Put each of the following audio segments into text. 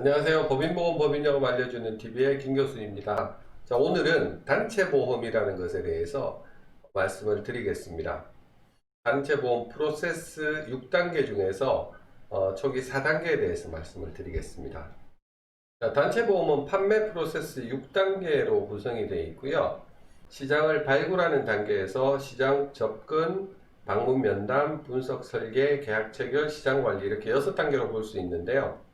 안녕하세요. 법인보험 법인영업 알려주는 TV의 김 교수입니다. 자, 오늘은 단체보험이라는 것에 대해서 말씀을 드리겠습니다. 단체보험 프로세스 6단계 중에서 초기 4단계에 대해서 말씀을 드리겠습니다. 자, 단체보험은 판매 프로세스 6단계로 구성이 되어 있고요. 시장을 발굴하는 단계에서 시장 접근, 방문 면담, 분석 설계, 계약 체결, 시장 관리 이렇게 6단계로 볼 수 있는데요.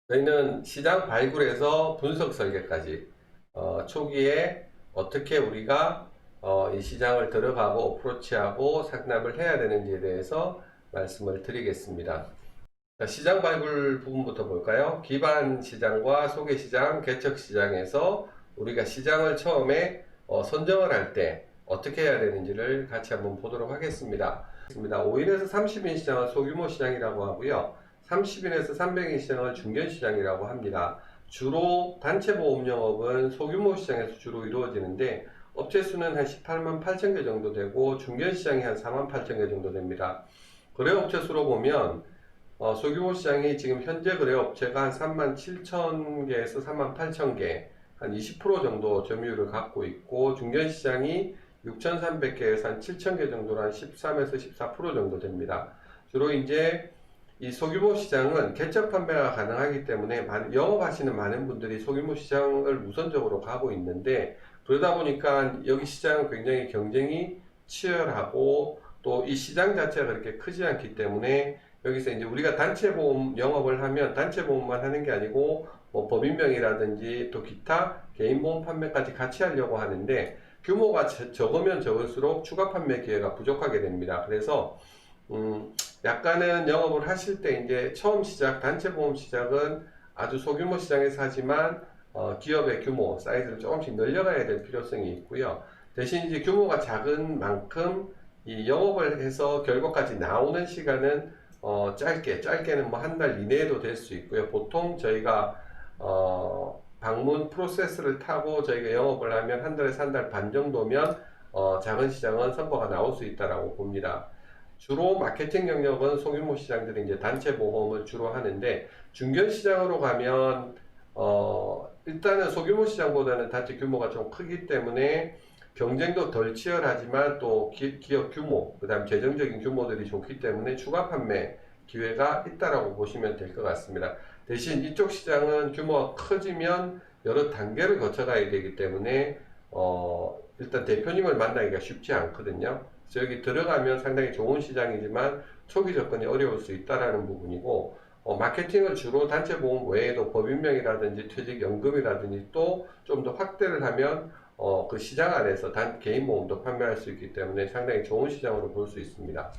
저희는 시장 발굴에서 분석 설계까지 초기에 어떻게 우리가 이 시장을 들어가고 어프로치하고 상담을 해야 되는지에 대해서 말씀을 드리겠습니다. 자, 시장 발굴 부분부터 볼까요? 기반 시장과 소개 시장, 개척 시장에서 우리가 시장을 처음에 선정을 할 때 어떻게 해야 되는지를 같이 한번 보도록 하겠습니다. 5인에서 30인 시장은 소규모 시장이라고 하고요. 30인에서 300인 시장을 중견시장이라고 합니다. 주로 단체보험 영업은 소규모 시장에서 주로 이루어지는데 업체 수는 한 18만 8천 개 정도 되고 중견시장이 한 4만 8천 개 정도 됩니다. 거래업체 수로 보면 소규모 시장이 지금 현재 거래업체가 한 3만 7천 개에서 3만 8천 개, 한 20% 정도 점유율을 갖고 있고 중견시장이 6,300개에서 한 7천 개 정도로 한 13에서 14% 정도 됩니다. 주로 이제 이 소규모 시장은 개척 판매가 가능하기 때문에 영업하시는 많은 분들이 소규모 시장을 우선적으로 가고 있는데, 그러다 보니까 여기 시장은 굉장히 경쟁이 치열하고 또 이 시장 자체가 그렇게 크지 않기 때문에 여기서 이제 우리가 단체보험 영업을 하면 단체보험만 하는 게 아니고 뭐 법인명의라든지 또 기타 개인보험 판매까지 같이 하려고 하는데 규모가 적으면 적을수록 추가 판매 기회가 부족하게 됩니다. 그래서 약간은 영업을 하실 때 이제 처음 시작, 단체보험 시작은 아주 소규모 시장에서 하지만 기업의 규모, 사이즈를 조금씩 늘려가야 될 필요성이 있고요. 대신 이제 규모가 작은 만큼 이 영업을 해서 결과까지 나오는 시간은 짧게는 뭐 한 달 이내에도 될 수 있고요. 보통 저희가 방문 프로세스를 타고 저희가 영업을 하면 한 달에서 한 달 반 정도면 작은 시장은 성과가 나올 수 있다라고 봅니다. 주로 마케팅 영역은 소규모 시장들이 이제 단체 보험을 주로 하는데 중견 시장으로 가면 일단은 소규모 시장보다는 단체 규모가 좀 크기 때문에 경쟁도 덜 치열하지만 또 기업 규모, 그 다음 재정적인 규모들이 좋기 때문에 추가 판매 기회가 있다라고 보시면 될 것 같습니다. 대신 이쪽 시장은 규모가 커지면 여러 단계를 거쳐가야 되기 때문에 일단 대표님을 만나기가 쉽지 않거든요. 그래서 여기 들어가면 상당히 좋은 시장이지만 초기 접근이 어려울 수 있다라는 부분이고, 마케팅을 주로 단체보험 외에도 법인명이라든지 퇴직연금이라든지 또 좀 더 확대를 하면 그 시장 안에서 개인보험도 판매할 수 있기 때문에 상당히 좋은 시장으로 볼 수 있습니다.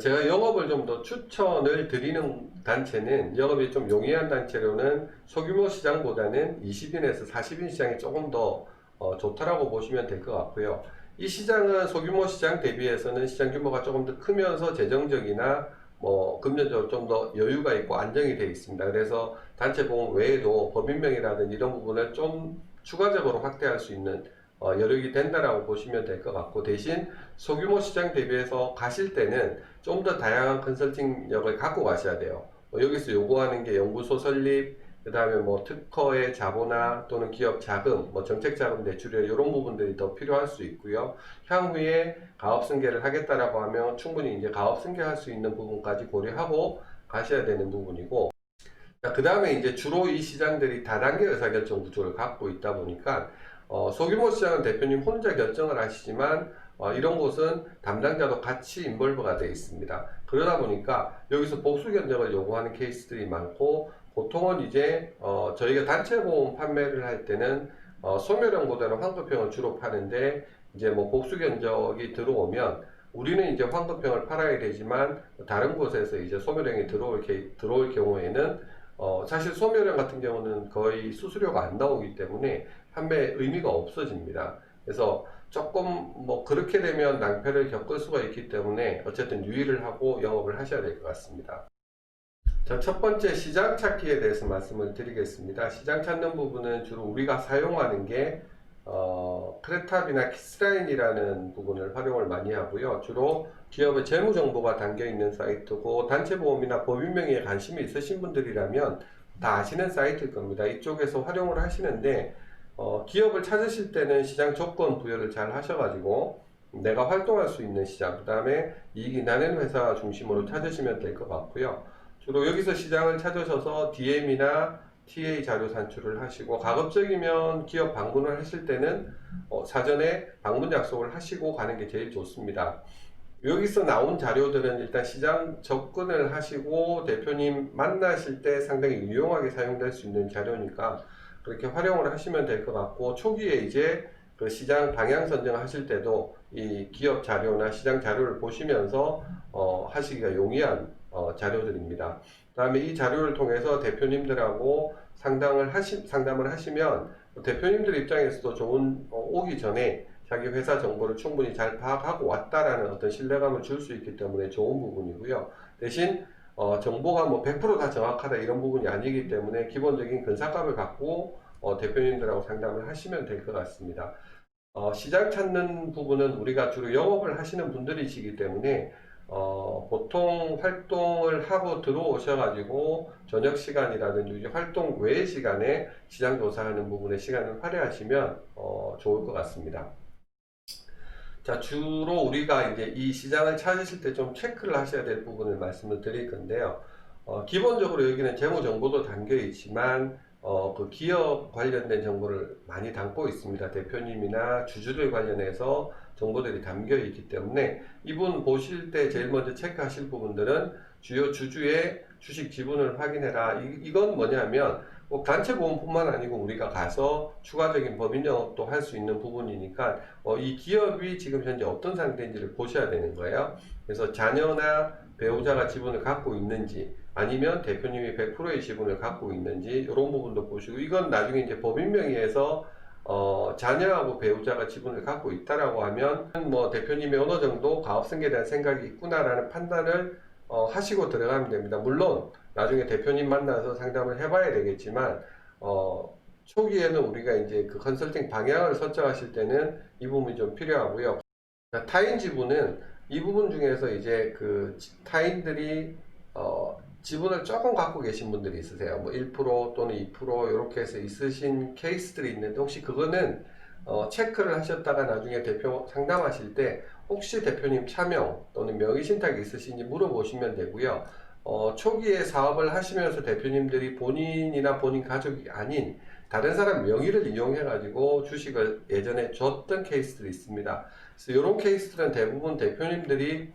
제가 영업을 좀 더 추천을 드리는 단체는, 영업이 좀 용이한 단체로는 소규모 시장보다는 20인에서 40인 시장이 조금 더 좋다라고 보시면 될 것 같고요. 이 시장은 소규모 시장 대비해서는 시장 규모가 조금 더 크면서 재정적이나 뭐 금전적으로 좀 더 여유가 있고 안정이 되어 있습니다. 그래서 단체보험 외에도 법인명이라든지 이런 부분을 좀 추가적으로 확대할 수 있는 여력이 된다라고 보시면 될 것 같고, 대신 소규모 시장 대비해서 가실 때는 좀 더 다양한 컨설팅력을 갖고 가셔야 돼요. 여기서 요구하는 게 연구소 설립, 그 다음에 뭐 특허의 자본화 또는 기업 자금, 뭐 정책 자금 대출이나 이런 부분들이 더 필요할 수 있고요. 향후에 가업 승계를 하겠다라고 하면 충분히 이제 가업 승계할 수 있는 부분까지 고려하고 가셔야 되는 부분이고, 그 다음에 이제 주로 이 시장들이 다단계 의사결정 구조를 갖고 있다 보니까 소규모 시장은 대표님 혼자 결정을 하시지만 이런 곳은 담당자도 같이 인볼브가 되어 있습니다. 그러다 보니까 여기서 복수 견적을 요구하는 케이스들이 많고, 보통은 이제 저희가 단체 보험 판매를 할 때는 소멸형보다는 환급형을 주로 파는데, 이제 뭐 복수 견적이 들어오면 우리는 이제 환급형을 팔아야 되지만 다른 곳에서 이제 소멸형이 들어올 경우에는 사실 소멸형 같은 경우는 거의 수수료가 안 나오기 때문에 판매 의미가 없어집니다. 그래서 조금 뭐 그렇게 되면 낭패를 겪을 수가 있기 때문에 어쨌든 유의를 하고 영업을 하셔야 될 것 같습니다. 자, 첫 번째 시장 찾기에 대해서 말씀을 드리겠습니다. 시장 찾는 부분은 주로 우리가 사용하는 게 크레탑이나 키스라인이라는 부분을 활용을 많이 하고요. 주로 기업의 재무 정보가 담겨 있는 사이트고, 단체보험이나 법인명의에 관심이 있으신 분들이라면 다 아시는 사이트일 겁니다. 이쪽에서 활용을 하시는데, 기업을 찾으실 때는 시장 조건 부여를 잘 하셔가지고 내가 활동할 수 있는 시장, 그 다음에 이익이 나는 회사 중심으로 찾으시면 될 것 같고요. 주로 여기서 시장을 찾으셔서 DM이나 TA 자료 산출을 하시고, 가급적이면 기업 방문을 하실 때는 사전에 방문 약속을 하시고 가는 게 제일 좋습니다. 여기서 나온 자료들은 일단 시장 접근을 하시고 대표님 만나실 때 상당히 유용하게 사용될 수 있는 자료니까 그렇게 활용을 하시면 될 것 같고, 초기에 이제 그 시장 방향 선정하실 때도 이 기업 자료나 시장 자료를 보시면서 하시기가 용이한 자료들입니다. 그 다음에 이 자료를 통해서 대표님들하고 상담을 하시면 대표님들 입장에서도 좋은, 오기 전에 자기 회사 정보를 충분히 잘 파악하고 왔다라는 어떤 신뢰감을 줄 수 있기 때문에 좋은 부분이고요. 대신 정보가 뭐 100%다 정확하다 이런 부분이 아니기 때문에 기본적인 근사감을 갖고 대표님들하고 상담을 하시면 될 것 같습니다. 시장 찾는 부분은 우리가 주로 영업을 하시는 분들이시기 때문에 보통 활동을 하고 들어오셔가지고 저녁 시간이라든지 활동 외의 시간에 시장 조사하는 부분에 시간을 할애하시면 좋을 것 같습니다. 자, 주로 우리가 이제 이 시장을 찾으실 때 좀 체크를 하셔야 될 부분을 말씀을 드릴 건데요. 기본적으로 여기는 재무 정보도 담겨 있지만, 그 기업 관련된 정보를 많이 담고 있습니다. 대표님이나 주주들 관련해서 정보들이 담겨 있기 때문에 이분 보실 때 제일 먼저 체크하실 부분들은 주요 주주의 주식 지분을 확인해라. 이건 뭐냐면, 뭐 단체 보험뿐만 아니고 우리가 가서 추가적인 법인 영업도 할 수 있는 부분이니까 이 기업이 지금 현재 어떤 상태인지를 보셔야 되는 거예요. 그래서 자녀나 배우자가 지분을 갖고 있는지, 아니면 대표님이 100%의 지분을 갖고 있는지 이런 부분도 보시고, 이건 나중에 이제 법인 명의에서 자녀하고 배우자가 지분을 갖고 있다라고 하면 뭐 대표님이 어느 정도 가업승계에 대한 생각이 있구나라는 판단을 하시고 들어가면 됩니다. 물론 나중에 대표님 만나서 상담을 해봐야 되겠지만 초기에는 우리가 이제 그 컨설팅 방향을 설정하실 때는 이 부분이 좀 필요하고요. 타인 지분은 이 부분 중에서 이제 그 타인들이 지분을 조금 갖고 계신 분들이 있으세요. 뭐 1% 또는 2% 이렇게 해서 있으신 케이스들이 있는데, 혹시 그거는 체크를 하셨다가 나중에 대표 상담하실 때 혹시 대표님 차명 또는 명의 신탁이 있으신지 물어보시면 되고요. 초기에 사업을 하시면서 대표님들이 본인이나 본인 가족이 아닌 다른 사람 명의를 이용해 가지고 주식을 예전에 줬던 케이스들이 있습니다. 그래서 이런 케이스들은 대부분 대표님들이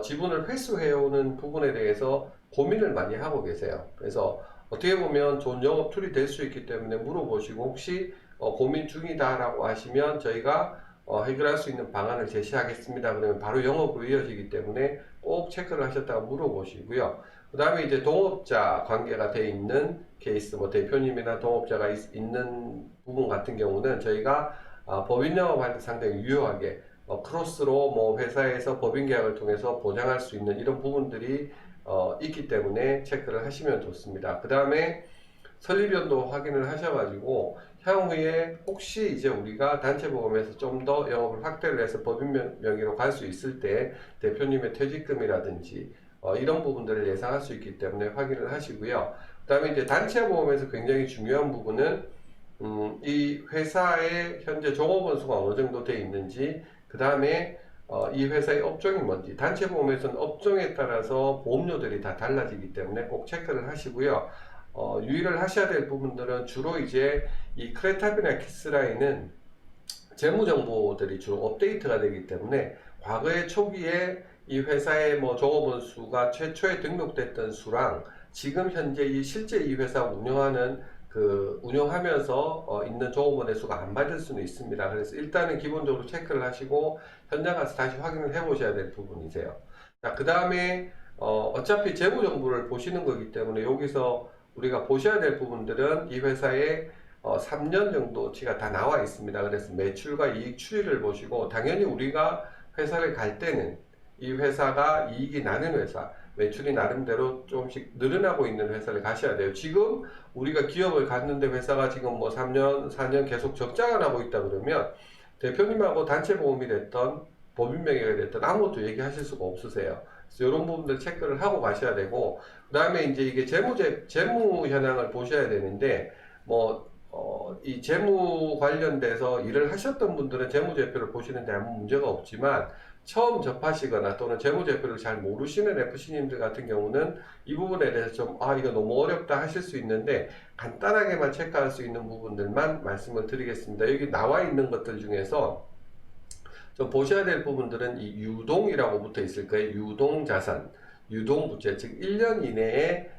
지분을 회수해오는 부분에 대해서 고민을 많이 하고 계세요. 그래서 어떻게 보면 좋은 영업 툴이 될 수 있기 때문에 물어보시고, 혹시 고민 중이다라고 하시면 저희가 해결할 수 있는 방안을 제시하겠습니다. 그러면 바로 영업으로 이어지기 때문에 꼭 체크를 하셨다가 물어보시고요. 그 다음에 이제 동업자 관계가 돼 있는 케이스, 뭐 대표님이나 동업자가 있는 부분 같은 경우는 저희가 법인 영업할 때 상당히 유효하게 크로스로 뭐 회사에서 법인 계약을 통해서 보장할 수 있는 이런 부분들이 있기 때문에 체크를 하시면 좋습니다. 그 다음에 설립연도 확인을 하셔가지고 향후에 혹시 이제 우리가 단체보험에서 좀 더 영업을 확대를 해서 법인 명의로 갈 수 있을 때 대표님의 퇴직금이라든지 이런 부분들을 예상할 수 있기 때문에 확인을 하시고요. 그 다음에 이제 단체보험에서 굉장히 중요한 부분은 이 회사의 현재 종업원 수가 어느 정도 돼 있는지, 그 다음에 이 회사의 업종이 뭔지, 단체보험에서는 업종에 따라서 보험료들이 다 달라지기 때문에 꼭 체크를 하시고요. 유의를 하셔야 될 부분들은 주로 이제 이 크레탑이나 키스라인은 재무 정보들이 주로 업데이트가 되기 때문에 과거의 초기에 이 회사의 뭐 종업원 수가 최초에 등록됐던 수랑 지금 현재 실제 이 회사 운영하면서 있는 종업원의 수가 안 맞을 수는 있습니다. 그래서 일단은 기본적으로 체크를 하시고 현장 가서 다시 확인을 해 보셔야 될 부분이세요. 자, 그 다음에 어차피 재무 정보를 보시는 거기 때문에 여기서 우리가 보셔야 될 부분들은 이 회사의 3년 정도치가 다 나와 있습니다. 그래서 매출과 이익 추이를 보시고, 당연히 우리가 회사를 갈 때는 이 회사가 이익이 나는 회사, 매출이 나름대로 조금씩 늘어나고 있는 회사를 가셔야 돼요. 지금 우리가 기업을 갔는데 회사가 지금 뭐 3년, 4년 계속 적자가 나고 있다 그러면 대표님하고 단체 보험이 됐던 법인명의가 됐든 아무것도 얘기하실 수가 없으세요. 그래서 이런 부분들 체크를 하고 가셔야 되고, 그 다음에 이제 이게 재무 현황을 보셔야 되는데, 이 재무 관련돼서 일을 하셨던 분들은 재무제표를 보시는데 아무 문제가 없지만, 처음 접하시거나 또는 재무제표를 잘 모르시는 FC님들 같은 경우는 이 부분에 대해서 좀, 이거 너무 어렵다 하실 수 있는데, 간단하게만 체크할 수 있는 부분들만 말씀을 드리겠습니다. 여기 나와 있는 것들 중에서 좀 보셔야 될 부분들은 이 유동이라고 붙어 있을 거예요. 유동자산, 유동부채, 즉 1년 이내에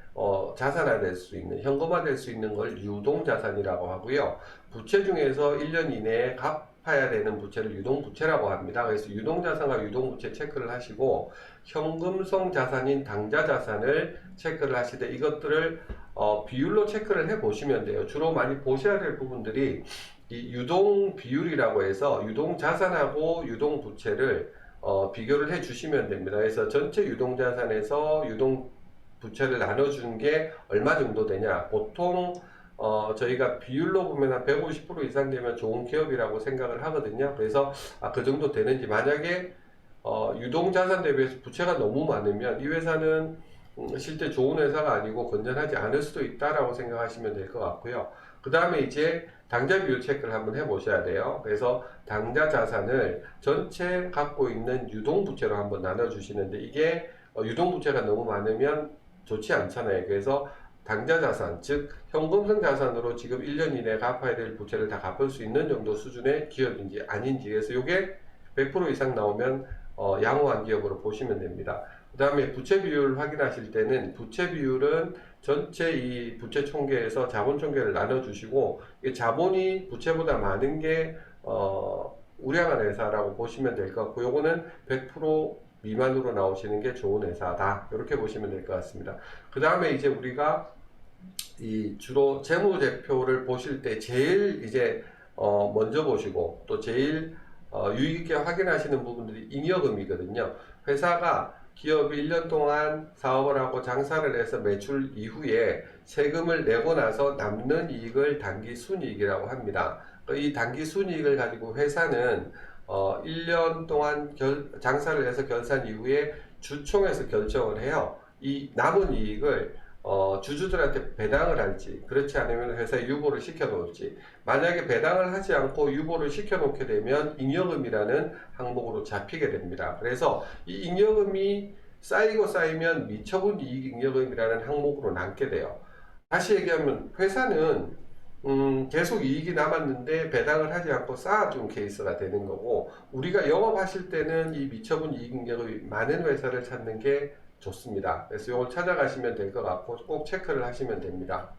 자산화될 수 있는, 현금화될 수 있는 걸 유동자산이라고 하고요. 부채 중에서 1년 이내에 갚아야 되는 부채를 유동부채라고 합니다. 그래서 유동자산과 유동부채 체크를 하시고, 현금성 자산인 당좌자산을 체크를 하시되, 이것들을 비율로 체크를 해 보시면 돼요. 주로 많이 보셔야 될 부분들이 이 유동 비율이라고 해서 유동 자산하고 유동 부채를 비교를 해 주시면 됩니다. 그래서 전체 유동 자산에서 유동 부채를 나눠주는 게 얼마 정도 되냐. 보통 저희가 비율로 보면 한 150% 이상 되면 좋은 기업이라고 생각을 하거든요. 그래서 그 정도 되는지, 만약에 유동 자산 대비해서 부채가 너무 많으면 이 회사는 실제 좋은 회사가 아니고 건전하지 않을 수도 있다라고 생각하시면 될 것 같고요. 그 다음에 이제 당좌 비율 체크를 한번 해 보셔야 돼요. 그래서 당좌 자산을 전체 갖고 있는 유동 부채로 한번 나눠 주시는데, 이게 유동 부채가 너무 많으면 좋지 않잖아요. 그래서 당좌 자산, 즉 현금성 자산으로 지금 1년 이내에 갚아야 될 부채를 다 갚을 수 있는 정도 수준의 기업인지 아닌지, 그래서 이게 100% 이상 나오면 양호한 기업으로 보시면 됩니다. 그 다음에 부채 비율 확인하실 때는, 부채 비율은 전체 이 부채 총계에서 자본 총계를 나눠 주시고, 자본이 부채보다 많은 게 우량한 회사라고 보시면 될 것 같고, 요거는 100% 미만으로 나오시는 게 좋은 회사다, 이렇게 보시면 될 것 같습니다. 그 다음에 이제 우리가 이 주로 재무제표를 보실 때 제일 이제 먼저 보시고 또 제일 유익 있게 확인하시는 부분들이 잉여금이거든요. 회사가, 기업이 1년 동안 사업을 하고 장사를 해서 매출 이후에 세금을 내고 나서 남는 이익을 당기순이익이라고 합니다. 이 당기순이익을 가지고 회사는 1년 동안 장사를 해서 결산 이후에 주총에서 결정을 해요. 이 남은 이익을 주주들한테 배당을 할지, 그렇지 않으면 회사에 유보를 시켜 놓을지. 만약에 배당을 하지 않고 유보를 시켜 놓게 되면 잉여금이라는 항목으로 잡히게 됩니다. 그래서 이 잉여금이 쌓이고 쌓이면 미처분 이익 잉여금이라는 항목으로 남게 돼요. 다시 얘기하면 회사는 계속 이익이 남았는데 배당을 하지 않고 쌓아둔 케이스가 되는 거고, 우리가 영업하실 때는 이 미처분 이익 잉여금이 많은 회사를 찾는 게 좋습니다. 그래서 이걸 찾아가시면 될 것 같고 꼭 체크를 하시면 됩니다.